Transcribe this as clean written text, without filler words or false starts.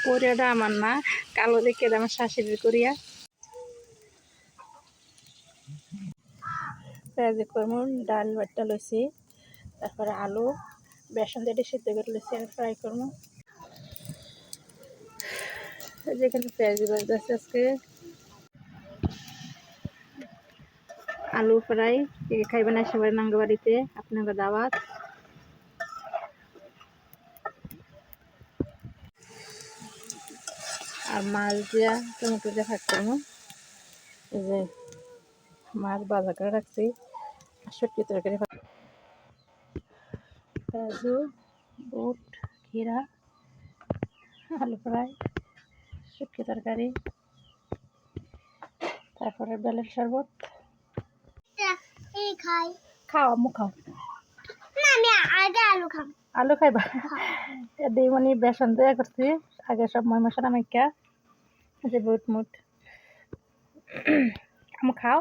কোরিয়াটা আমার না, কালো দেখে আমার শাশুড়ির কোরিয়া। পেঁয়াজি করবো, ডাল বাট্টা লইছি, তারপরে আলু বেসন দিয়ে সিদ্ধ করে লইছি আর ফ্রাই করবো। যেখানে পেঁয়াজি বাজতেছে আজকে আলু ফ্রাই। খাইবেন না সবাই নাঙ্গ বাড়িতে, আপনাকে দাওয়াত। আর মাছ দিয়া টমেটো দিয়ে ভাত করবো। এই যে মাছ বাজা করে রাখছি, সত্যি তরকারি, কাজু, বুট, ঘিরা, আলু ফ্রাই, শুটকি তরকারি, তারপরে বেলের শরবত। খাও আম্মু খাও। আলু খাইবা? দিই মানে বেসন দেয়া করছি আগে, সব মশলা মাইকা, যে বুট মুট। আম্মু খাও।